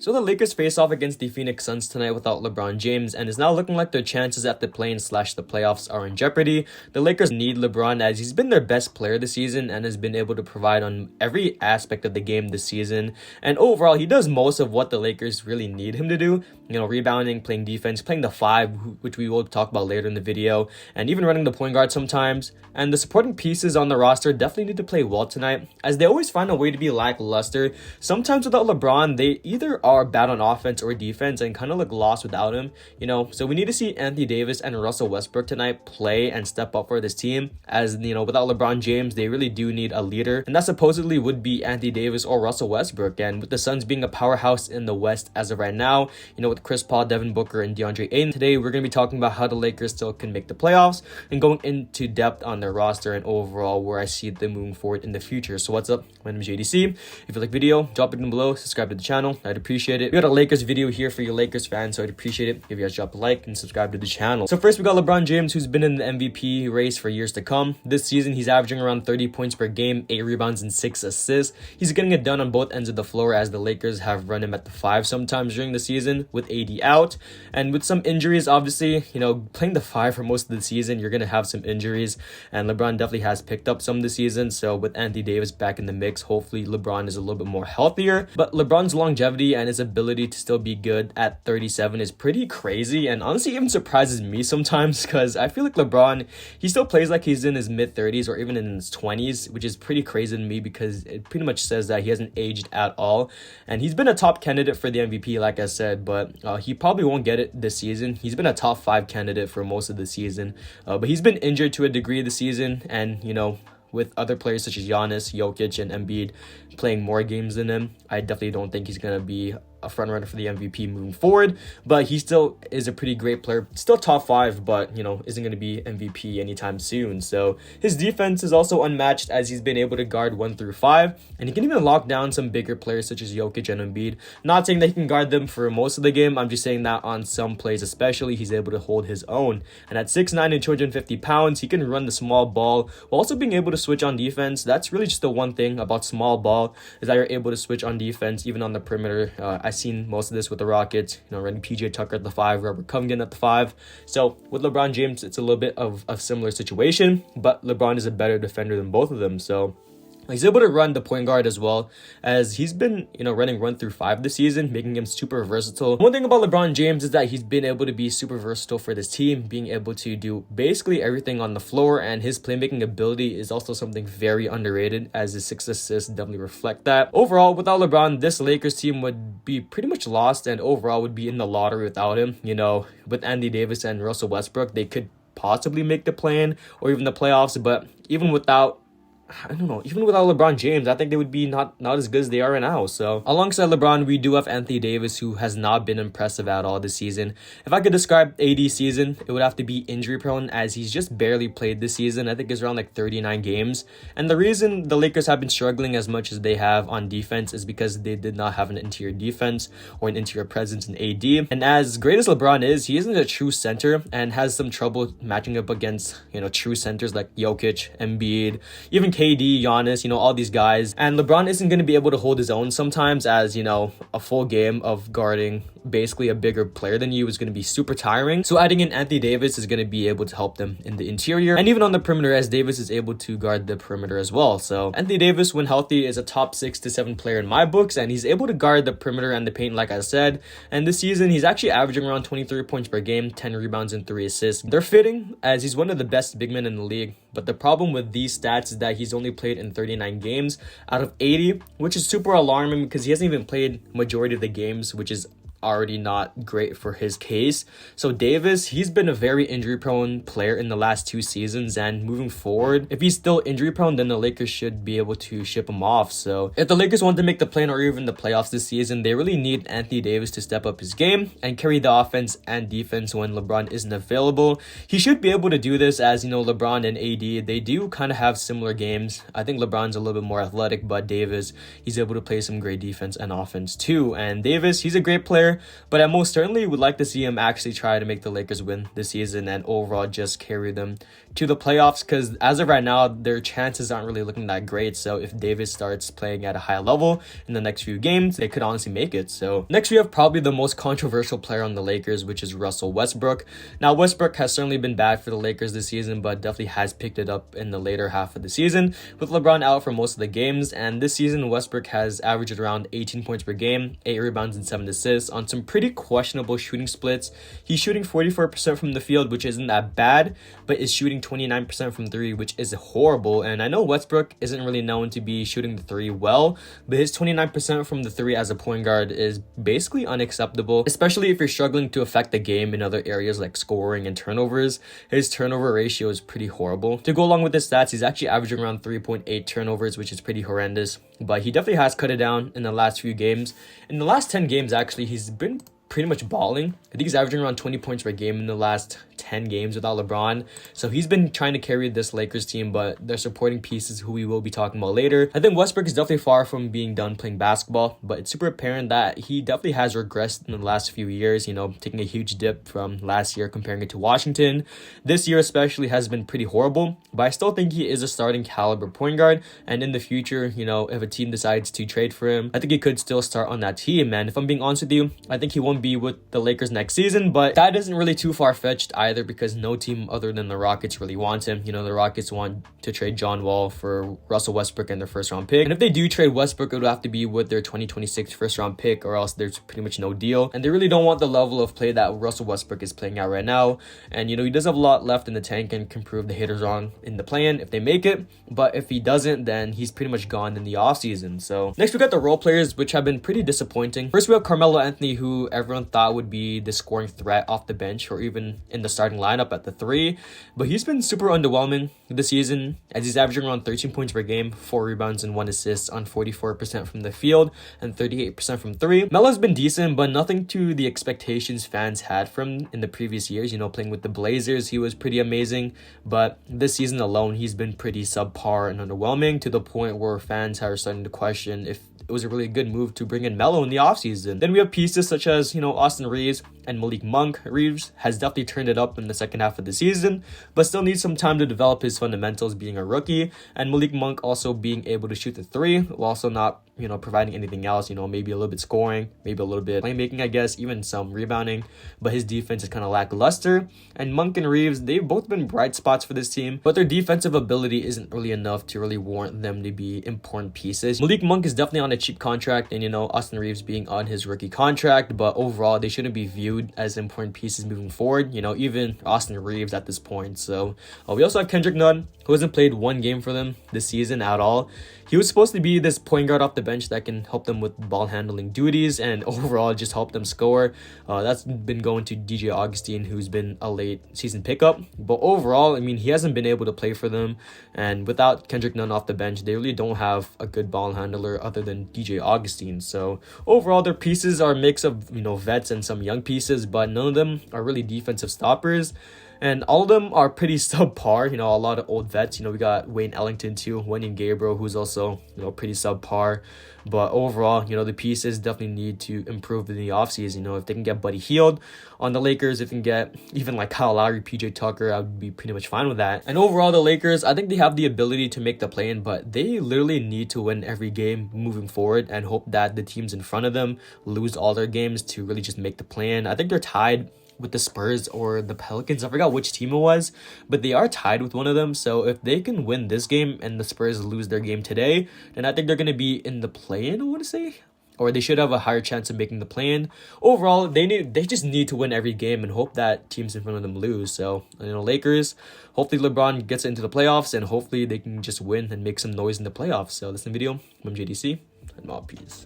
So the Lakers face off against the Phoenix Suns tonight without LeBron James, and it's now looking like their chances at the play-in/the playoffs are in jeopardy. The Lakers need LeBron as he's been their best player this season and has been able to provide on every aspect of the game this season. And overall, he does most of what the Lakers really need him to do. You know, rebounding, playing defense, playing the five, which we will talk about later in the video, and even running the point guard sometimes. And the supporting pieces on the roster definitely need to play well tonight, as they always find a way to be lackluster. Sometimes without LeBron, they either are bad on offense or defense and kind of look lost without him, you know. So we need to see Anthony Davis and Russell Westbrook tonight play and step up for this team, as, you know, without LeBron James, they really do need a leader, and that supposedly would be Anthony Davis or Russell Westbrook. And with the Suns being a powerhouse in the West as of right now, you know, with Chris Paul, Devin Booker, and DeAndre Ayton, today we're going to be talking about how the Lakers still can make the playoffs and going into depth on their roster and overall where I see them moving forward in the future. So what's up? My name is JDC. If you like the video, drop it down below, subscribe to the channel. I'd appreciate it. We got a Lakers video here for you Lakers fans, so I'd appreciate it if you guys drop a like and subscribe to the channel. So first, we got LeBron James, who's been in the MVP race for years to come. This season, he's averaging around 30 points per game, 8 rebounds, and 6 assists. He's getting it done on both ends of the floor, as the Lakers have run him at the 5 sometimes during the season with AD out. And with some injuries, obviously, you know, playing the 5 for most of the season, you're going to have some injuries. And LeBron definitely has picked up some this season. So with Anthony Davis back in the mix, hopefully LeBron is a little bit more healthier. But LeBron's longevity and his ability to still be good at 37 is pretty crazy. And honestly, even surprises me sometimes, because I feel like LeBron, he still plays like he's in his mid-30s or even in his 20s, which is pretty crazy to me because it pretty much says that he hasn't aged at all. And he's been a top candidate for the MVP, like I said, but he probably won't get it this season. He's been a top 5 candidate for most of the season, but he's been injured to a degree this season, and, you know, with other players such as Giannis, Jokic, and Embiid playing more games than him, I definitely don't think he's going to be a front runner for the MVP moving forward. But he still is a pretty great player, still top 5, but, you know, isn't going to be MVP anytime soon. So his defense is also unmatched, as he's been able to guard 1 through 5, and he can even lock down some bigger players such as Jokic and Embiid. Not saying that he can guard them for most of the game, I'm just saying that on some plays especially, he's able to hold his own. And at 6'9" and 250 pounds, he can run the small ball while also being able to switch on defense. That's really just the one thing about small ball, is that you're able to switch on defense even on the perimeter. I've seen most of this with the Rockets, you know, running PJ Tucker at the 5, Robert Covington at the 5. So with LeBron James, it's a little bit of a similar situation, but LeBron is a better defender than both of them. So he's able to run the point guard as well, as he's been, you know, running 1 through 5 this season, making him super versatile. One thing about LeBron James is that he's been able to be super versatile for this team, being able to do basically everything on the floor, and his playmaking ability is also something very underrated, as his 6 assists definitely reflect that. Overall, without LeBron, this Lakers team would be pretty much lost, and overall would be in the lottery without him. You know, with Anthony Davis and Russell Westbrook, they could possibly make the play-in or even the playoffs, but even without LeBron James, I think they would be not as good as they are right now. So alongside LeBron, we do have Anthony Davis, who has not been impressive at all this season. If I could describe AD's season, it would have to be injury prone, as he's just barely played this season. I think it's around like 39 games. And the reason the Lakers have been struggling as much as they have on defense is because they did not have an interior defense or an interior presence in AD. And as great as LeBron is, he isn't a true center and has some trouble matching up against, you know, true centers like Jokic, Embiid, even KD, Giannis, you know, all these guys. And LeBron isn't going to be able to hold his own sometimes, as, you know, a full game of guarding basically a bigger player than you is going to be super tiring. So adding in Anthony Davis is going to be able to help them in the interior and even on the perimeter, as Davis is able to guard the perimeter as well. So Anthony Davis, when healthy, is a top 6 to 7 player in my books, and he's able to guard the perimeter and the paint, like I said. And this season, he's actually averaging around 23 points per game, 10 rebounds, and 3 assists. They're fitting, as he's one of the best big men in the league. But the problem with these stats is that he's only played in 39 games out of 80, which is super alarming because he hasn't even played majority of the games, which is already not great for his case. So Davis, he's been a very injury prone player in the last 2 seasons, and moving forward, if he's still injury prone, then the Lakers should be able to ship him off. So if the Lakers want to make the play-in or even the playoffs this season, they really need Anthony Davis to step up his game and carry the offense and defense when LeBron isn't available. He should be able to do this, as, you know, LeBron and AD, they do kind of have similar games. I think LeBron's a little bit more athletic, but Davis, he's able to play some great defense and offense too. And Davis, he's a great player. player, but I most certainly would like to see him actually try to make the Lakers win this season and overall just carry them to the playoffs, because as of right now, their chances aren't really looking that great. So if Davis starts playing at a high level in the next few games, they could honestly make it. So next we have probably the most controversial player on the Lakers, which is Russell Westbrook. Now, Westbrook has certainly been bad for the Lakers this season, but definitely has picked it up in the later half of the season, with LeBron out for most of the games. And this season, Westbrook has averaged around 18 points per game, 8 rebounds and 7 assists on some pretty questionable shooting splits. He's shooting 44% from the field, which isn't that bad, but is shooting 29% from 3, which is horrible. And I know Westbrook isn't really known to be shooting the 3 well, but his 29% from the 3 as a point guard is basically unacceptable, especially if you're struggling to affect the game in other areas like scoring and turnovers. His turnover ratio is pretty horrible. To go along with his stats, he's actually averaging around 3.8 turnovers, which is pretty horrendous, but he definitely has cut it down in the last few games. In the last 10 games, actually, he's been pretty much balling. I think he's averaging around 20 points per game in the last 10 games without LeBron. So he's been trying to carry this Lakers team, but their supporting pieces, who we will be talking about later. I think Westbrook is definitely far from being done playing basketball, but it's super apparent that he definitely has regressed in the last few years, taking a huge dip from last year comparing it to Washington. This year especially has been pretty horrible, but I still think he is a starting caliber point guard, and in the future, if a team decides to trade for him, I think he could still start on that team. And if I'm being honest with you, I think he won't be with the Lakers next season, but that isn't really too far-fetched either, because no team other than the Rockets really wants him. The Rockets want to trade John Wall for Russell Westbrook and their first-round pick, and if they do trade Westbrook, it would have to be with their 2026 first-round pick, or else there's pretty much no deal. And they really don't want the level of play that Russell Westbrook is playing at right now. And he does have a lot left in the tank and can prove the haters wrong in the play-in if they make it, but if he doesn't, then he's pretty much gone in the offseason. So next we got the role players, which have been pretty disappointing. First we have Carmelo Anthony, who everyone thought would be the scoring threat off the bench or even in the starting lineup at the 3, but he's been super underwhelming this season, as he's averaging around 13 points per game, 4 rebounds and 1 assist on 44% from the field and 38% from 3. Melo's been decent, but nothing to the expectations fans had from in the previous years. Playing with the Blazers, he was pretty amazing, but this season alone, he's been pretty subpar and underwhelming, to the point where fans are starting to question if it was a really good move to bring in Melo in the offseason. Then we have pieces such as, Austin Reeves and Malik Monk. Reeves has definitely turned it up in the second half of the season, but still needs some time to develop his fundamentals being a rookie. And Malik Monk also being able to shoot the 3, while also not, providing anything else, maybe a little bit scoring, maybe a little bit playmaking, I guess, even some rebounding, but his defense is kind of lackluster. And Monk and Reeves, they've both been bright spots for this team, but their defensive ability isn't really enough to really warrant them to be important pieces. Malik Monk is definitely on a cheap contract, and Austin Reeves being on his rookie contract, but overall they shouldn't be viewed as important pieces moving forward, even Austin Reeves at this point. So we also have Kendrick Nunn, who hasn't played one game for them this season at all. He was supposed to be this point guard off the bench that can help them with ball handling duties and overall just help them score. That's been going to DJ Augustine, who's been a late season pickup. But overall, he hasn't been able to play for them. And without Kendrick Nunn off the bench, they really don't have a good ball handler other than DJ Augustine. So overall, their pieces are a mix of, vets and some young pieces, but none of them are really defensive stoppers. And all of them are pretty subpar, a lot of old vets. We got Wayne Ellington too, Wendy Gabriel, who's also, pretty subpar. But overall, the pieces definitely need to improve in the offseason. If they can get Buddy Hield on the Lakers, if they can get even like Kyle Lowry, PJ Tucker, I would be pretty much fine with that. And overall, the Lakers, I think they have the ability to make the play-in, but they literally need to win every game moving forward and hope that the teams in front of them lose all their games to really just make the play-in. I think they're tied with the Spurs or the Pelicans. I forgot which team it was, but they are tied with one of them. So if they can win this game and the Spurs lose their game today, then I think they're going to be in the play-in, I want to say, or they should have a higher chance of making the play-in. Overall, they just need to win every game and hope that teams in front of them lose. So, Lakers, hopefully LeBron gets into the playoffs and hopefully they can just win and make some noise in the playoffs. So that's the video. I'm JDC, and all peace.